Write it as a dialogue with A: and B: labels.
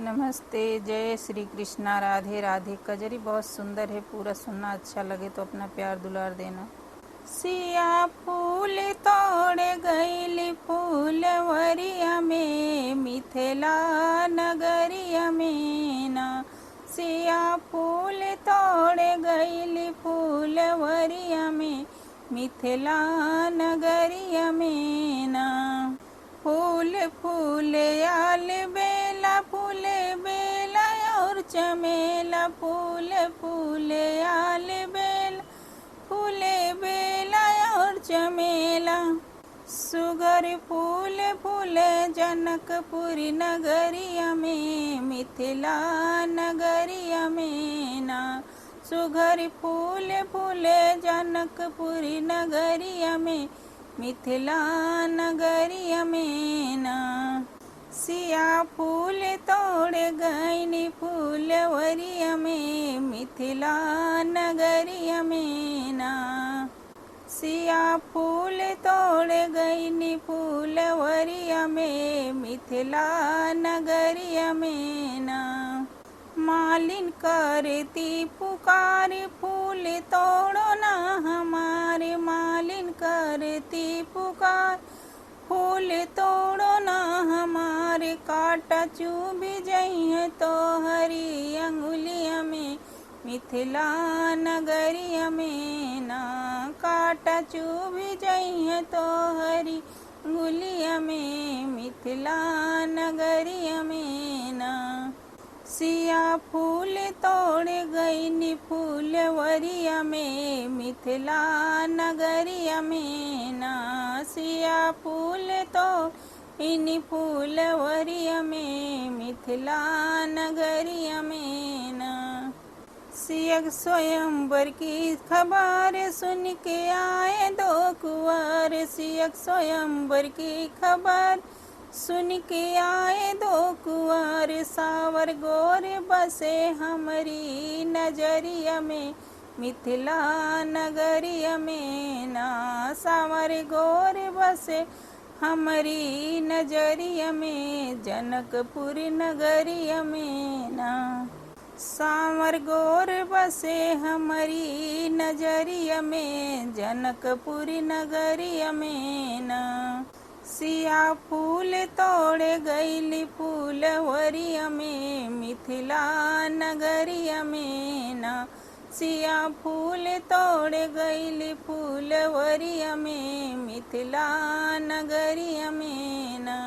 A: नमस्ते, जय श्री कृष्णा, राधे राधे। कजरी बहुत सुंदर है, पूरा सुनना। अच्छा लगे तो अपना प्यार दुलार देना। सिया फूल तोड़े गईली फूलवरिया में, मिथिला नगरिया में ना। सिया फूल तोड़े गईली फूलवरिया में, मिथिला नगरिया में ना। फूल फूल आल बेला, फूल बेला और चमेला, फूल फूल आल बेला, फूल बेला और चमेला। सुगर फूल फूल जनकपुरी नगरिया में, मिथिला नगरिया में ना। सुगर फूल फूल जनकपुरी नगरिया में, मिथिला नगरिया में ना। सिया फूल तोड़े गईनी फूलवरिया में, मिथिला नगरिया में ना। सिया फूल तोड़े गईनी फूलवरिया में, मिथिला नगरिया में ना। मालिन करती पुकार, फूल तोड़ो ना हमारे। मालिन करती पुकार, फूल तोड़ो ना हमारे। कांटा चुभ जइहे तो हरी अंगुलिया में, मिथिला नगरिया में ना। कांटा चुभ जइहे तो हरी अंगुलिया में, मिथिला नगरिया में ना। सिया फूल तोड़े गईनी फूलवरिया में, मिथिला नगरिया में ना। सिया फूल तोड़े फूलवरिया में, मिथिला नगरिया में ना। सिया स्वयंवर की खबर सुन के आए दो कुंवर। सिया स्वयंवर की खबर सुन के आए दो कुंवर। सावर गोर बसे हमारी नजरिया में, मिथिला नगरिया में ना। सावर गोर बसे हमारी नजरिया में, जनकपुर नगरिया में ना। सावर गोर बसे हमारी नजरिया में, जनकपुर नगरिया में ना। सिया फूल तोड़े गईली फूलवरिया में, मिथिला नगरिया में ना। सिया फूल तोड़े गईली फूलवरिया में, मिथिला नगरिया में ना।